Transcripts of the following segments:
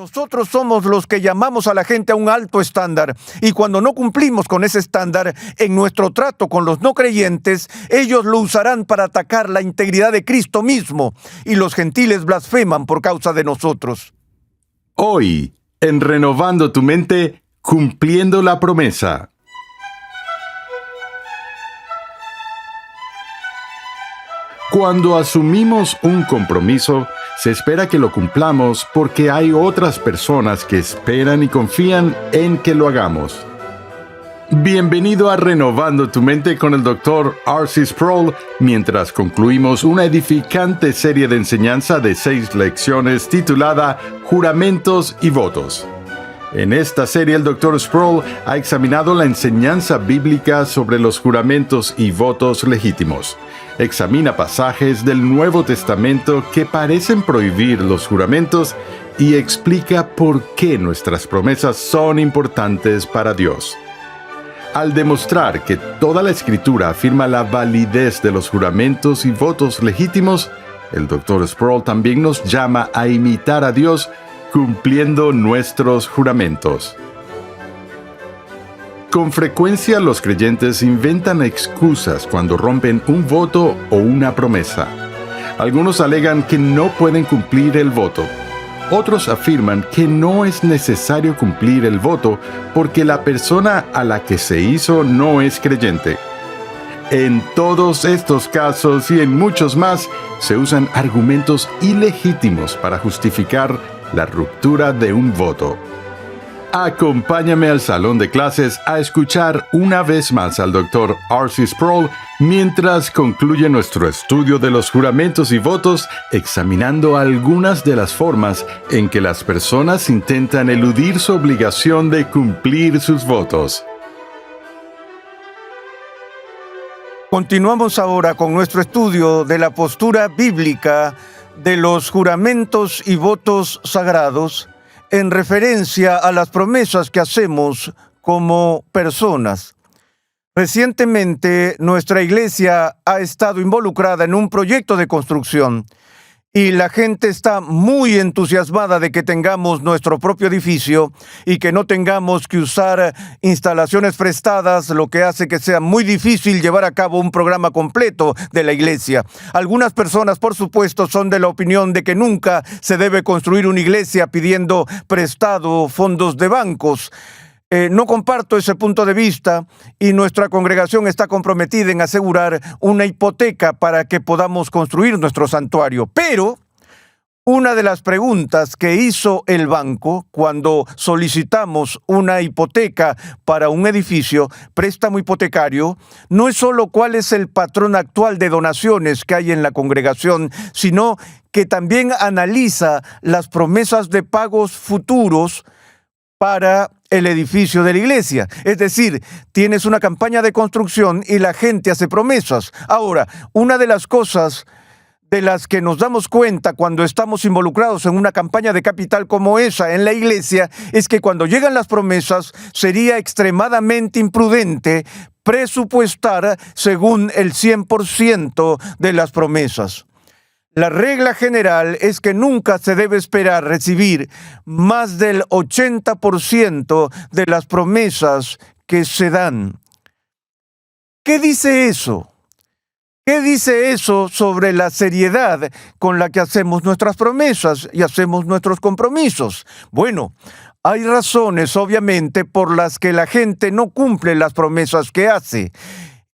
Nosotros somos los que llamamos a la gente a un alto estándar, y cuando no cumplimos con ese estándar en nuestro trato con los no creyentes, ellos lo usarán para atacar la integridad de Cristo mismo, y los gentiles blasfeman por causa de nosotros. Hoy, en Renovando tu Mente, cumpliendo la promesa. Cuando asumimos un compromiso, se espera que lo cumplamos porque hay otras personas que esperan y confían en que lo hagamos. Bienvenido a Renovando tu Mente con el Dr. R.C. Sproul, mientras concluimos una edificante serie de enseñanza de 6 lecciones titulada Juramentos y Votos. En esta serie, el Dr. Sproul ha examinado la enseñanza bíblica sobre los juramentos y votos legítimos. Examina pasajes del Nuevo Testamento que parecen prohibir los juramentos y explica por qué nuestras promesas son importantes para Dios. Al demostrar que toda la Escritura afirma la validez de los juramentos y votos legítimos, el Dr. Sproul también nos llama a imitar a Dios cumpliendo nuestros juramentos. Con frecuencia los creyentes inventan excusas cuando rompen un voto o una promesa. Algunos alegan que no pueden cumplir el voto. Otros afirman que no es necesario cumplir el voto porque la persona a la que se hizo no es creyente. En todos estos casos y en muchos más, se usan argumentos ilegítimos para justificar la ruptura de un voto. Acompáñame al salón de clases a escuchar una vez más al Dr. R.C. Sproul mientras concluye nuestro estudio de los juramentos y votos, examinando algunas de las formas en que las personas intentan eludir su obligación de cumplir sus votos. Continuamos ahora con nuestro estudio de la postura bíblica de los juramentos y votos sagrados en referencia a las promesas que hacemos como personas. Recientemente, nuestra iglesia ha estado involucrada en un proyecto de construcción y la gente está muy entusiasmada de que tengamos nuestro propio edificio y que no tengamos que usar instalaciones prestadas, lo que hace que sea muy difícil llevar a cabo un programa completo de la iglesia. Algunas personas, por supuesto, son de la opinión de que nunca se debe construir una iglesia pidiendo prestado fondos de bancos. No comparto ese punto de vista y nuestra congregación está comprometida en asegurar una hipoteca para que podamos construir nuestro santuario. Pero una de las preguntas que hizo el banco cuando solicitamos una hipoteca para un edificio, préstamo hipotecario, no es solo cuál es el patrón actual de donaciones que hay en la congregación, sino que también analiza las promesas de pagos futuros para el edificio de la iglesia. Es decir, tienes una campaña de construcción y la gente hace promesas. Ahora, una de las cosas de las que nos damos cuenta cuando estamos involucrados en una campaña de capital como esa en la iglesia es que cuando llegan las promesas sería extremadamente imprudente presupuestar según el 100% de las promesas. La regla general es que nunca se debe esperar recibir más del 80% de las promesas que se dan. ¿Qué dice eso? ¿Qué dice eso sobre la seriedad con la que hacemos nuestras promesas y hacemos nuestros compromisos? Bueno, hay razones, obviamente, por las que la gente no cumple las promesas que hace.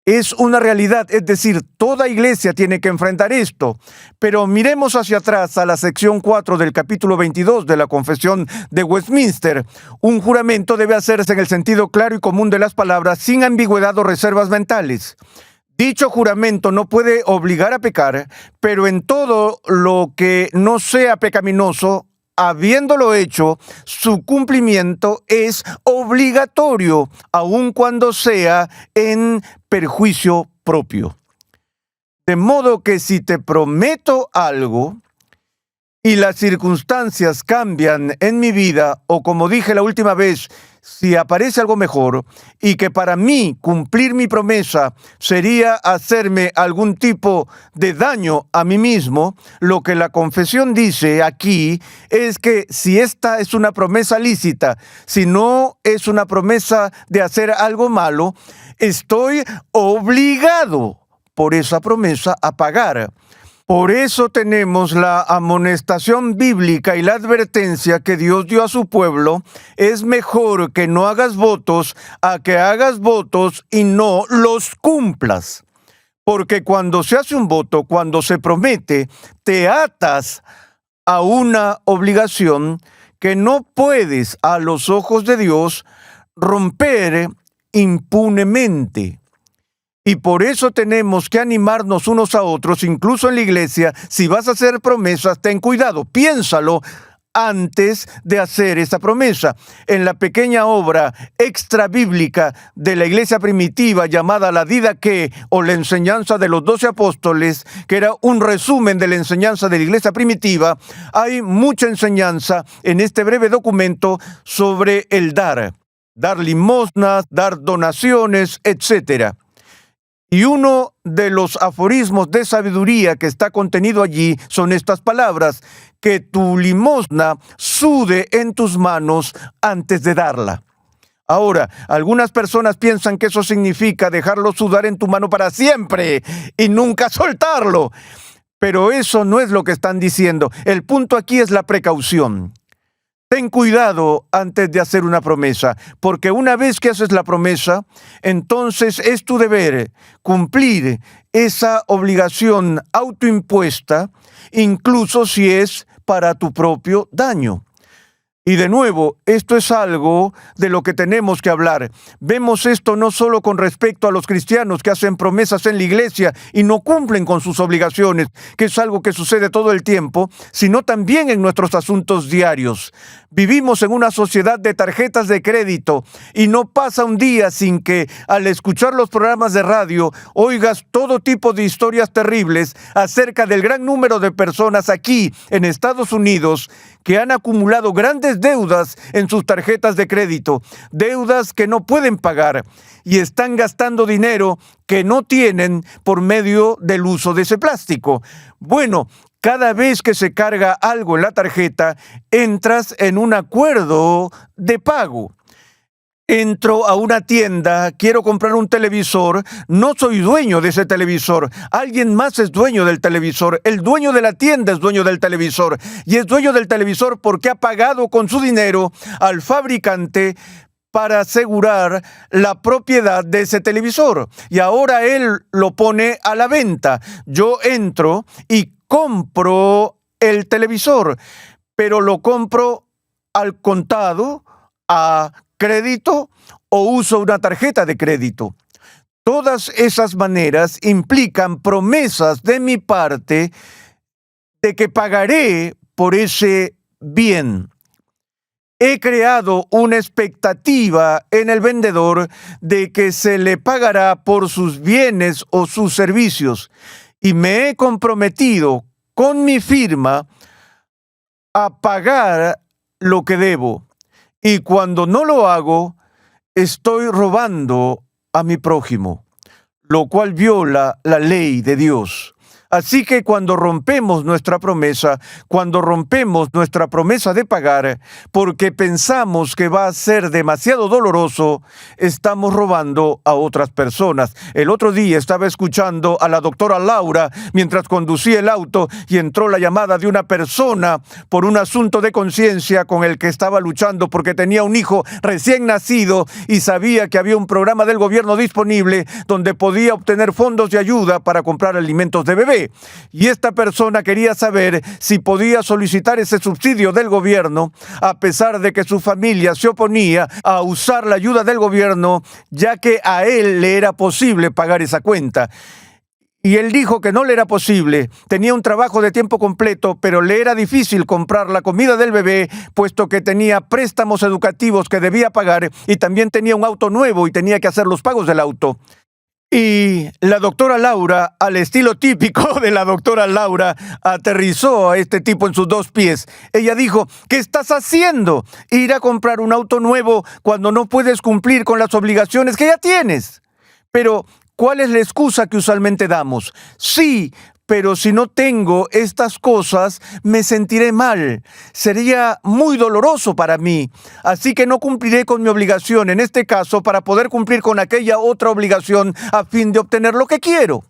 Es una realidad, es decir, toda iglesia tiene que enfrentar esto. Pero miremos hacia atrás a la sección 4 del capítulo 22 de la Confesión de Westminster. Un juramento debe hacerse en el sentido claro y común de las palabras, sin ambigüedad o reservas mentales. Dicho juramento no puede obligar a pecar, pero en todo lo que no sea pecaminoso, habiéndolo hecho, su cumplimiento es obligatorio, aun cuando sea en perjuicio propio. De modo que si te prometo algo y las circunstancias cambian en mi vida, o como dije la última vez, si aparece algo mejor y que para mí cumplir mi promesa sería hacerme algún tipo de daño a mí mismo, lo que la confesión dice aquí es que si esta es una promesa lícita, si no es una promesa de hacer algo malo, estoy obligado por esa promesa a pagar. Por eso tenemos la amonestación bíblica y la advertencia que Dios dio a su pueblo: es mejor que no hagas votos a que hagas votos y no los cumplas. Porque cuando se hace un voto, cuando se promete, te atas a una obligación que no puedes, a los ojos de Dios, romper impunemente. Y por eso tenemos que animarnos unos a otros, incluso en la iglesia. Si vas a hacer promesas, ten cuidado, piénsalo antes de hacer esa promesa. En la pequeña obra extra bíblica de la iglesia primitiva llamada la Didaqué, o la enseñanza de los 12 apóstoles, que era un resumen de la enseñanza de la iglesia primitiva, hay mucha enseñanza en este breve documento sobre el dar limosnas, dar donaciones, etc. Y uno de los aforismos de sabiduría que está contenido allí son estas palabras: que tu limosna sude en tus manos antes de darla. Ahora, algunas personas piensan que eso significa dejarlo sudar en tu mano para siempre y nunca soltarlo. Pero eso no es lo que están diciendo. El punto aquí es la precaución. Ten cuidado antes de hacer una promesa, porque una vez que haces la promesa, entonces es tu deber cumplir esa obligación autoimpuesta, incluso si es para tu propio daño. Y de nuevo, esto es algo de lo que tenemos que hablar. Vemos esto no solo con respecto a los cristianos que hacen promesas en la iglesia y no cumplen con sus obligaciones, que es algo que sucede todo el tiempo, sino también en nuestros asuntos diarios. Vivimos en una sociedad de tarjetas de crédito y no pasa un día sin que, al escuchar los programas de radio, oigas todo tipo de historias terribles acerca del gran número de personas aquí en Estados Unidos que han acumulado grandes deudas en sus tarjetas de crédito, deudas que no pueden pagar y están gastando dinero que no tienen por medio del uso de ese plástico. Bueno, cada vez que se carga algo en la tarjeta, entras en un acuerdo de pago. Entro a una tienda, quiero comprar un televisor, no soy dueño de ese televisor, alguien más es dueño del televisor, el dueño de la tienda es dueño del televisor, y es dueño del televisor porque ha pagado con su dinero al fabricante para asegurar la propiedad de ese televisor, y ahora él lo pone a la venta. Yo entro y compro el televisor, pero lo compro al contado, a crédito, o uso una tarjeta de crédito. Todas esas maneras implican promesas de mi parte de que pagaré por ese bien. He creado una expectativa en el vendedor de que se le pagará por sus bienes o sus servicios, y me he comprometido con mi firma a pagar lo que debo. Y cuando no lo hago, estoy robando a mi prójimo, lo cual viola la ley de Dios. Así que cuando rompemos nuestra promesa de pagar, porque pensamos que va a ser demasiado doloroso, estamos robando a otras personas. El otro día estaba escuchando a la doctora Laura mientras conducía el auto y entró la llamada de una persona por un asunto de conciencia con el que estaba luchando porque tenía un hijo recién nacido y sabía que había un programa del gobierno disponible donde podía obtener fondos de ayuda para comprar alimentos de bebé. Y esta persona quería saber si podía solicitar ese subsidio del gobierno, a pesar de que su familia se oponía a usar la ayuda del gobierno, ya que a él le era posible pagar esa cuenta. Y él dijo que no le era posible, tenía un trabajo de tiempo completo, pero le era difícil comprar la comida del bebé, puesto que tenía préstamos educativos que debía pagar y también tenía un auto nuevo y tenía que hacer los pagos del auto. Y la doctora Laura, al estilo típico de la doctora Laura, aterrizó a este tipo en sus dos pies. Ella dijo: ¿qué estás haciendo? Ir a comprar un auto nuevo cuando no puedes cumplir con las obligaciones que ya tienes. Pero, ¿cuál es la excusa que usualmente damos? Sí, pero si no tengo estas cosas, me sentiré mal. Sería muy doloroso para mí. Así que no cumpliré con mi obligación, en este caso, para poder cumplir con aquella otra obligación a fin de obtener lo que quiero.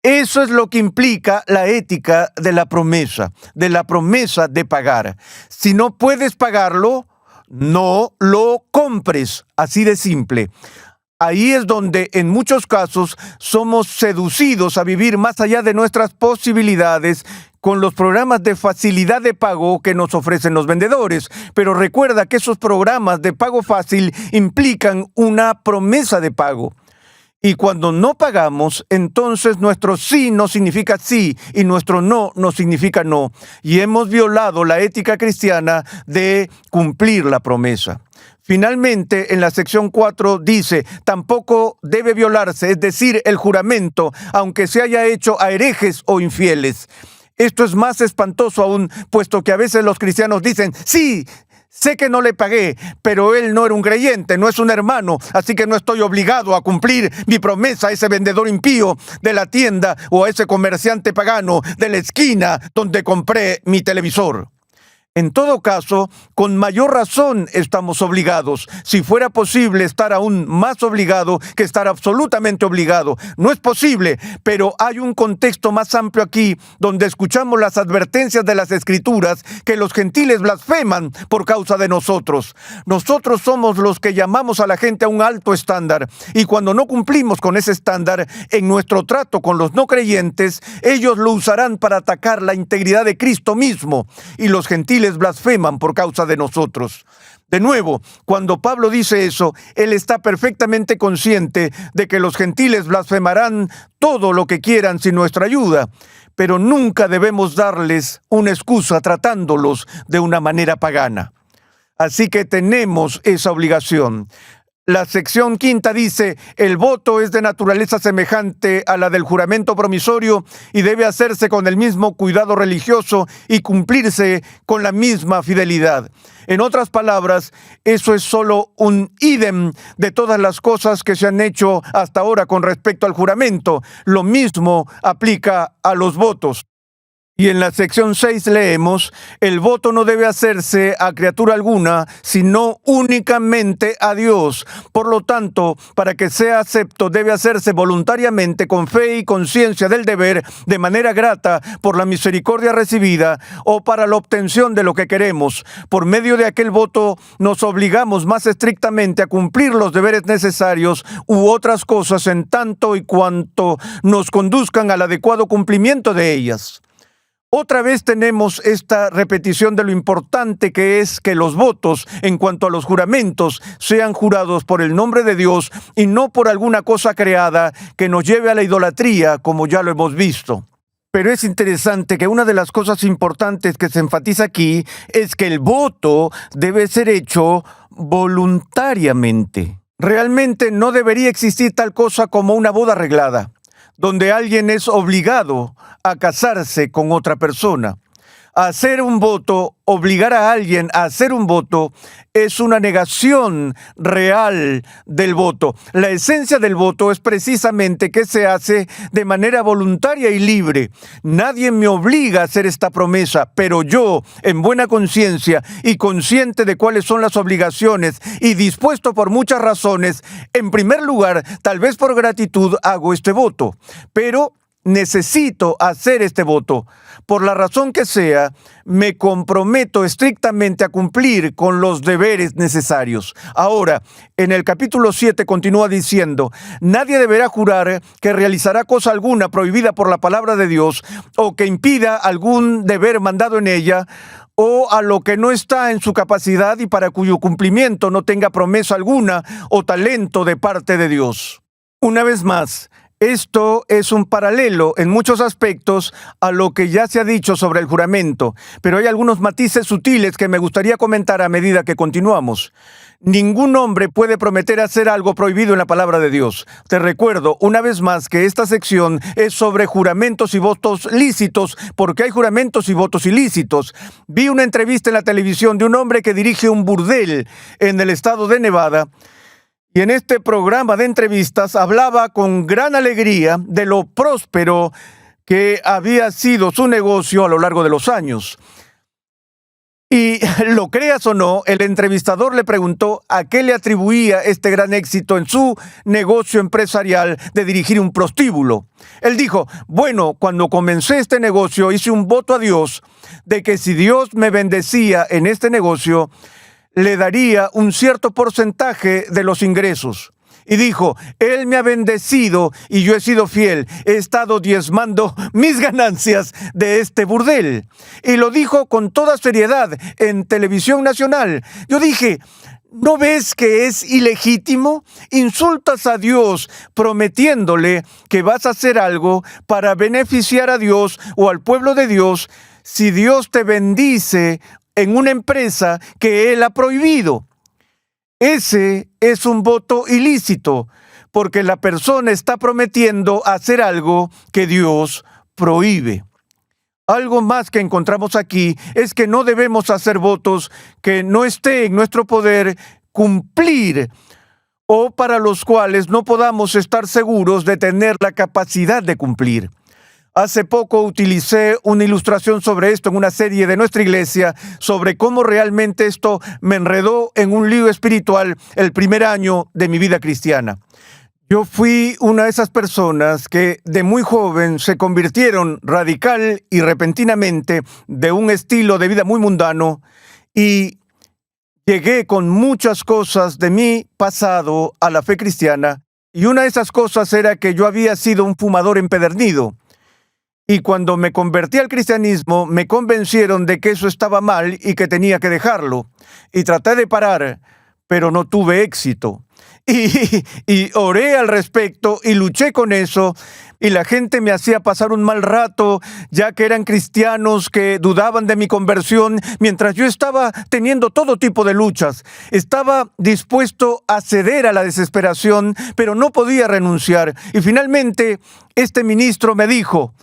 Eso es lo que implica la ética de la promesa de pagar. Si no puedes pagarlo, no lo compres. Así de simple. Ahí es donde en muchos casos somos seducidos a vivir más allá de nuestras posibilidades con los programas de facilidad de pago que nos ofrecen los vendedores. Pero recuerda que esos programas de pago fácil implican una promesa de pago. Y cuando no pagamos, entonces nuestro sí no significa sí y nuestro no no significa no. Y hemos violado la ética cristiana de cumplir la promesa. Finalmente, en la sección 4 dice: tampoco debe violarse, es decir, el juramento, aunque se haya hecho a herejes o infieles. Esto es más espantoso aún, puesto que a veces los cristianos dicen: sí, sé que no le pagué, pero él no era un creyente, no es un hermano, así que no estoy obligado a cumplir mi promesa a ese vendedor impío de la tienda o a ese comerciante pagano de la esquina donde compré mi televisor. En todo caso, con mayor razón estamos obligados. Si fuera posible estar aún más obligado que estar absolutamente obligado. No es posible, pero hay un contexto más amplio aquí, donde escuchamos las advertencias de las Escrituras que los gentiles blasfeman por causa de nosotros. Nosotros somos los que llamamos a la gente a un alto estándar, y cuando no cumplimos con ese estándar en nuestro trato con los no creyentes, ellos lo usarán para atacar la integridad de Cristo mismo, y los gentiles blasfeman por causa de nosotros. De nuevo, cuando Pablo dice eso, él está perfectamente consciente de que los gentiles blasfemarán todo lo que quieran sin nuestra ayuda, pero nunca debemos darles una excusa tratándolos de una manera pagana. Así que tenemos esa obligación. La sección 5 dice: el voto es de naturaleza semejante a la del juramento promisorio y debe hacerse con el mismo cuidado religioso y cumplirse con la misma fidelidad. En otras palabras, eso es solo un ídem de todas las cosas que se han hecho hasta ahora con respecto al juramento. Lo mismo aplica a los votos. Y en la sección 6 leemos: el voto no debe hacerse a criatura alguna, sino únicamente a Dios. Por lo tanto, para que sea acepto, debe hacerse voluntariamente, con fe y conciencia del deber, de manera grata, por la misericordia recibida, o para la obtención de lo que queremos. Por medio de aquel voto, nos obligamos más estrictamente a cumplir los deberes necesarios u otras cosas en tanto y cuanto nos conduzcan al adecuado cumplimiento de ellas. Otra vez tenemos esta repetición de lo importante que es que los votos, en cuanto a los juramentos, sean jurados por el nombre de Dios y no por alguna cosa creada que nos lleve a la idolatría, como ya lo hemos visto. Pero es interesante que una de las cosas importantes que se enfatiza aquí es que el voto debe ser hecho voluntariamente. Realmente no debería existir tal cosa como una boda arreglada, donde alguien es obligado a casarse con otra persona. Hacer un voto, obligar a alguien a hacer un voto, es una negación real del voto. La esencia del voto es precisamente que se hace de manera voluntaria y libre. Nadie me obliga a hacer esta promesa, pero yo, en buena conciencia y consciente de cuáles son las obligaciones y dispuesto por muchas razones, en primer lugar, tal vez por gratitud, hago este voto. Pero necesito hacer este voto. Por la razón que sea, me comprometo estrictamente a cumplir con los deberes necesarios. Ahora, en el capítulo 7 continúa diciendo: nadie deberá jurar que realizará cosa alguna prohibida por la palabra de Dios, o que impida algún deber mandado en ella, o a lo que no está en su capacidad y para cuyo cumplimiento no tenga promesa alguna o talento de parte de Dios. Una vez más, Esto es un paralelo en muchos aspectos a lo que ya se ha dicho sobre el juramento, pero hay algunos matices sutiles que me gustaría comentar a medida que continuamos. Ningún hombre puede prometer hacer algo prohibido en la palabra de Dios. Te recuerdo una vez más que esta sección es sobre juramentos y votos lícitos, porque hay juramentos y votos ilícitos. Vi una entrevista en la televisión de un hombre que dirige un burdel en el estado de Nevada, y en este programa de entrevistas hablaba con gran alegría de lo próspero que había sido su negocio a lo largo de los años. Y lo creas o no, el entrevistador le preguntó a qué le atribuía este gran éxito en su negocio empresarial de dirigir un prostíbulo. Él dijo, bueno, cuando comencé este negocio hice un voto a Dios de que si Dios me bendecía en este negocio, le daría un cierto porcentaje de los ingresos. Y dijo, Él me ha bendecido y yo he sido fiel. He estado diezmando mis ganancias de este burdel. Y lo dijo con toda seriedad en televisión nacional. Yo dije, ¿no ves que es ilegítimo? Insultas a Dios prometiéndole que vas a hacer algo para beneficiar a Dios o al pueblo de Dios si Dios te bendice en una empresa que Él ha prohibido. Ese es un voto ilícito, porque la persona está prometiendo hacer algo que Dios prohíbe. Algo más que encontramos aquí es que no debemos hacer votos que no esté en nuestro poder cumplir o para los cuales no podamos estar seguros de tener la capacidad de cumplir. Hace poco utilicé una ilustración sobre esto en una serie de nuestra iglesia, sobre cómo realmente esto me enredó en un lío espiritual el primer año de mi vida cristiana. Yo fui una de esas personas que de muy joven se convirtieron radical y repentinamente de un estilo de vida muy mundano y llegué con muchas cosas de mi pasado a la fe cristiana, y una de esas cosas era que yo había sido un fumador empedernido. Y cuando me convertí al cristianismo, me convencieron de que eso estaba mal y que tenía que dejarlo. Y traté de parar, pero no tuve éxito. Y oré al respecto y luché con eso. Y la gente me hacía pasar un mal rato, ya que eran cristianos que dudaban de mi conversión, mientras yo estaba teniendo todo tipo de luchas. Estaba dispuesto a ceder a la desesperación, pero no podía renunciar. Y finalmente, este ministro me dijo,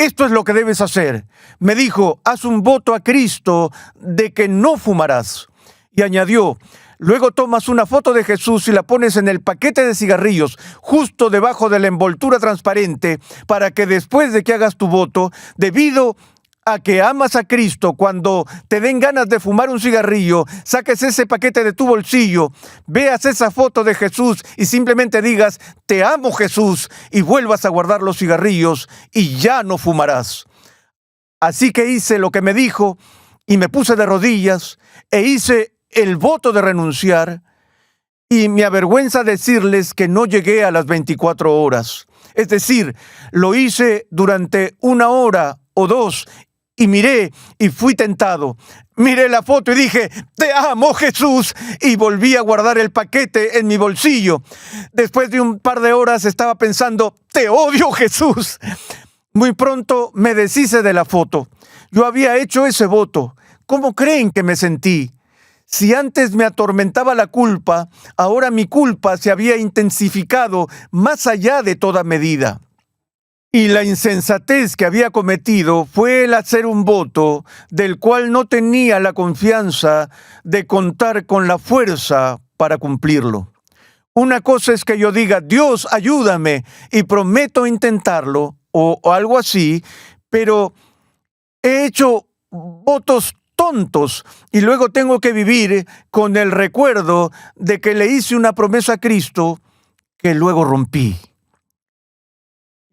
esto es lo que debes hacer. Me dijo, haz un voto a Cristo de que no fumarás. Y añadió, luego tomas una foto de Jesús y la pones en el paquete de cigarrillos, justo debajo de la envoltura transparente, para que después de que hagas tu voto, debido a que amas a Cristo, cuando te den ganas de fumar un cigarrillo, saques ese paquete de tu bolsillo, veas esa foto de Jesús y simplemente digas, te amo Jesús, y vuelvas a guardar los cigarrillos y ya no fumarás. Así que hice lo que me dijo y me puse de rodillas e hice el voto de renunciar, y me avergüenza decirles que no llegué a las 24 horas. Es decir, lo hice durante 1 hora o 2 y miré y fui tentado. Miré la foto y dije, te amo Jesús, y volví a guardar el paquete en mi bolsillo. Después de un par de horas estaba pensando, te odio Jesús. Muy pronto me deshice de la foto. Yo había hecho ese voto. ¿Cómo creen que me sentí? Si antes me atormentaba la culpa, ahora mi culpa se había intensificado más allá de toda medida. Y la insensatez que había cometido fue el hacer un voto del cual no tenía la confianza de contar con la fuerza para cumplirlo. Una cosa es que yo diga, Dios, ayúdame, y prometo intentarlo, o algo así, pero he hecho votos tontos y luego tengo que vivir con el recuerdo de que le hice una promesa a Cristo que luego rompí.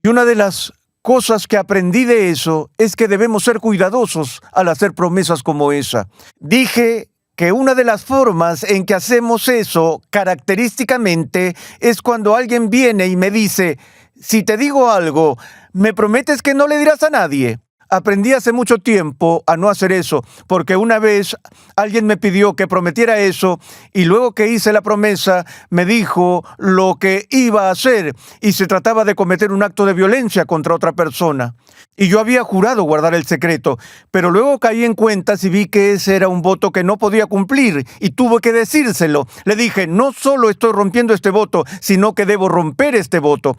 Y una de las cosas que aprendí de eso es que debemos ser cuidadosos al hacer promesas como esa. Dije que una de las formas en que hacemos eso característicamente es cuando alguien viene y me dice, si te digo algo, ¿me prometes que no le dirás a nadie? Aprendí hace mucho tiempo a no hacer eso, porque una vez alguien me pidió que prometiera eso y luego que hice la promesa me dijo lo que iba a hacer y se trataba de cometer un acto de violencia contra otra persona. Y yo había jurado guardar el secreto, pero luego caí en cuentas y vi que ese era un voto que no podía cumplir y tuve que decírselo. Le dije, no solo estoy rompiendo este voto, sino que debo romper este voto.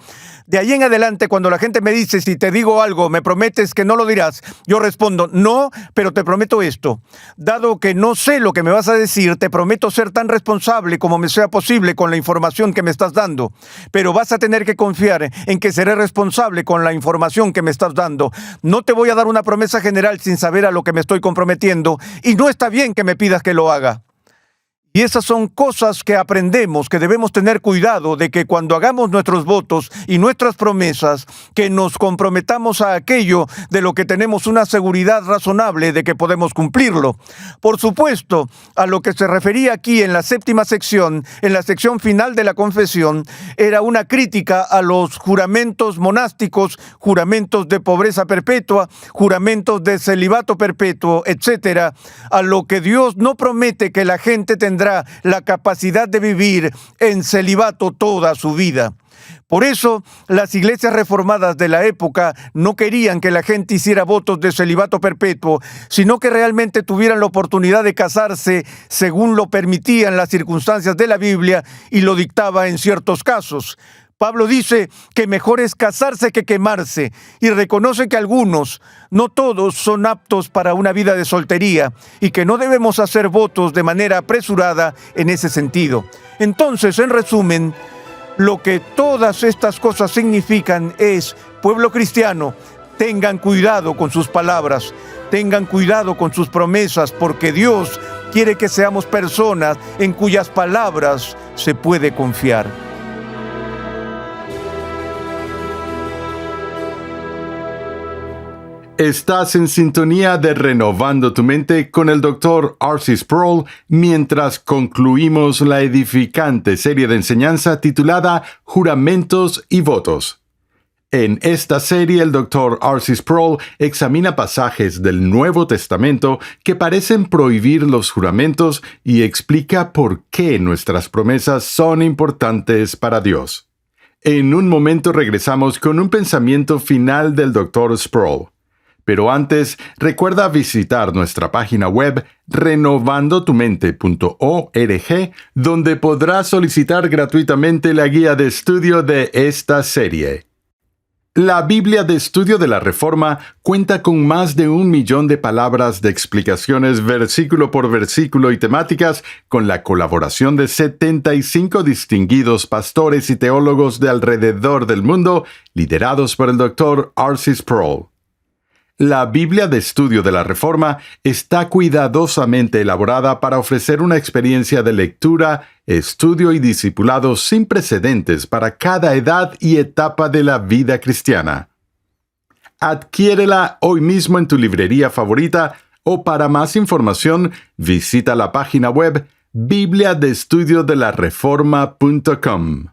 De ahí en adelante, cuando la gente me dice, si te digo algo, ¿me prometes que no lo dirás? Yo respondo, no, pero te prometo esto. Dado que no sé lo que me vas a decir, te prometo ser tan responsable como me sea posible con la información que me estás dando. Pero vas a tener que confiar en que seré responsable con la información que me estás dando. No te voy a dar una promesa general sin saber a lo que me estoy comprometiendo y no está bien que me pidas que lo haga. Y esas son cosas que aprendemos, que debemos tener cuidado de que cuando hagamos nuestros votos y nuestras promesas, que nos comprometamos a aquello de lo que tenemos una seguridad razonable de que podemos cumplirlo. Por supuesto, a lo que se refería aquí en la séptima sección, en la sección final de la confesión, era una crítica a los juramentos monásticos, juramentos de pobreza perpetua, juramentos de celibato perpetuo, etcétera, a lo que Dios no promete que la gente tendrá la capacidad de vivir en celibato toda su vida. Por eso, las iglesias reformadas de la época no querían que la gente hiciera votos de celibato perpetuo, sino que realmente tuvieran la oportunidad de casarse según lo permitían las circunstancias de la Biblia y lo dictaba en ciertos casos. Pablo dice que mejor es casarse que quemarse y reconoce que algunos, no todos, son aptos para una vida de soltería y que no debemos hacer votos de manera apresurada en ese sentido. Entonces, en resumen, lo que todas estas cosas significan es, pueblo cristiano, tengan cuidado con sus palabras, tengan cuidado con sus promesas, porque Dios quiere que seamos personas en cuyas palabras se puede confiar. Estás en sintonía de Renovando tu Mente con el Dr. R.C. Sproul mientras concluimos la edificante serie de enseñanza titulada Juramentos y Votos. En esta serie, el Dr. R.C. Sproul examina pasajes del Nuevo Testamento que parecen prohibir los juramentos y explica por qué nuestras promesas son importantes para Dios. En un momento regresamos con un pensamiento final del Dr. Sproul. Pero antes, recuerda visitar nuestra página web renovandotumente.org, donde podrás solicitar gratuitamente la guía de estudio de esta serie. La Biblia de Estudio de la Reforma cuenta con más de 1 millón de palabras de explicaciones versículo por versículo y temáticas, con la colaboración de 75 distinguidos pastores y teólogos de alrededor del mundo, liderados por el Dr. R.C. Sproul. La Biblia de Estudio de la Reforma está cuidadosamente elaborada para ofrecer una experiencia de lectura, estudio y discipulado sin precedentes para cada edad y etapa de la vida cristiana. Adquiérela hoy mismo en tu librería favorita o para más información visita la página web bibliadeestudiodelareforma.com.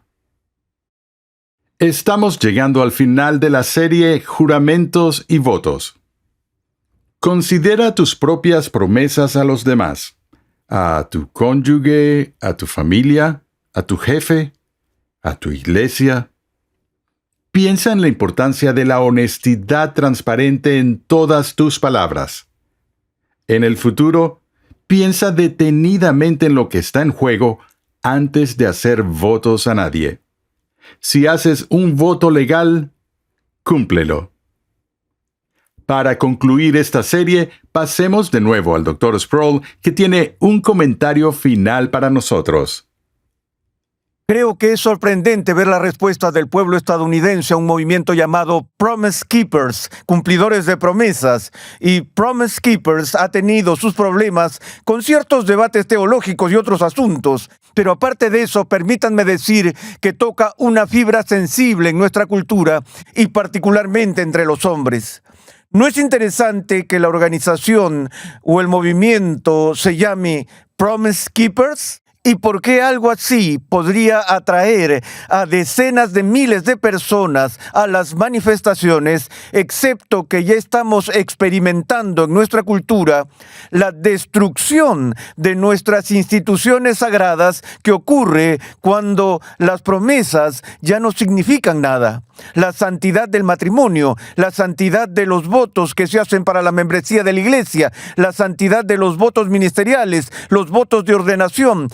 Estamos llegando al final de la serie Juramentos y Votos. Considera tus propias promesas a los demás, a tu cónyuge, a tu familia, a tu jefe, a tu iglesia. Piensa en la importancia de la honestidad transparente en todas tus palabras. En el futuro, piensa detenidamente en lo que está en juego antes de hacer votos a nadie. Si haces un voto legal, cúmplelo. Para concluir esta serie, pasemos de nuevo al Dr. Sproul, que tiene un comentario final para nosotros. Creo que es sorprendente ver la respuesta del pueblo estadounidense a un movimiento llamado Promise Keepers, cumplidores de promesas. Y Promise Keepers ha tenido sus problemas con ciertos debates teológicos y otros asuntos. Pero aparte de eso, permítanme decir que toca una fibra sensible en nuestra cultura y particularmente entre los hombres. ¿No es interesante que la organización o el movimiento se llame Promise Keepers? ¿Y por qué algo así podría atraer a decenas de miles de personas a las manifestaciones, excepto que ya estamos experimentando en nuestra cultura la destrucción de nuestras instituciones sagradas que ocurre cuando las promesas ya no significan nada? La santidad del matrimonio, la santidad de los votos que se hacen para la membresía de la iglesia, la santidad de los votos ministeriales, los votos de ordenación.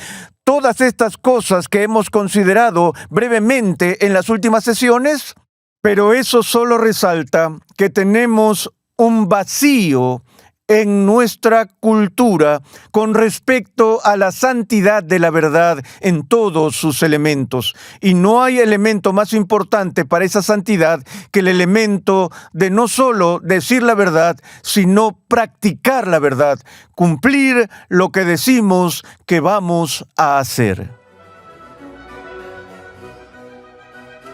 Todas estas cosas que hemos considerado brevemente en las últimas sesiones, pero eso solo resalta que tenemos un vacío en nuestra cultura con respecto a la santidad de la verdad en todos sus elementos. Y no hay elemento más importante para esa santidad que el elemento de no solo decir la verdad, sino practicar la verdad, cumplir lo que decimos que vamos a hacer.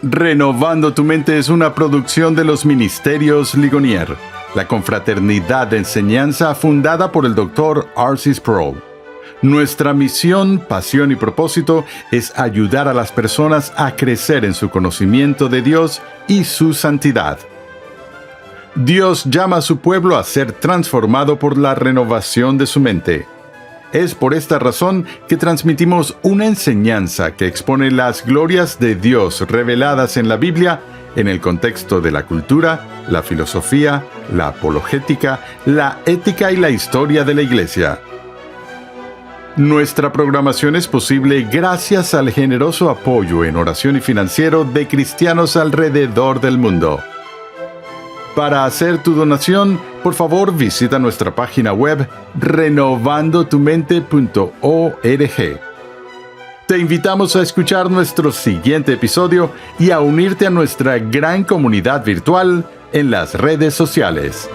Renovando tu mente es una producción de los Ministerios Ligonier, la confraternidad de enseñanza fundada por el Dr. R.C. Sproul. Nuestra misión, pasión y propósito es ayudar a las personas a crecer en su conocimiento de Dios y su santidad. Dios llama a su pueblo a ser transformado por la renovación de su mente. Es por esta razón que transmitimos una enseñanza que expone las glorias de Dios reveladas en la Biblia en el contexto de la cultura, la filosofía, la apologética, la ética y la historia de la Iglesia. Nuestra programación es posible gracias al generoso apoyo en oración y financiero de cristianos alrededor del mundo. Para hacer tu donación, por favor visita nuestra página web renovandotumente.org. Te invitamos a escuchar nuestro siguiente episodio y a unirte a nuestra gran comunidad virtual en las redes sociales.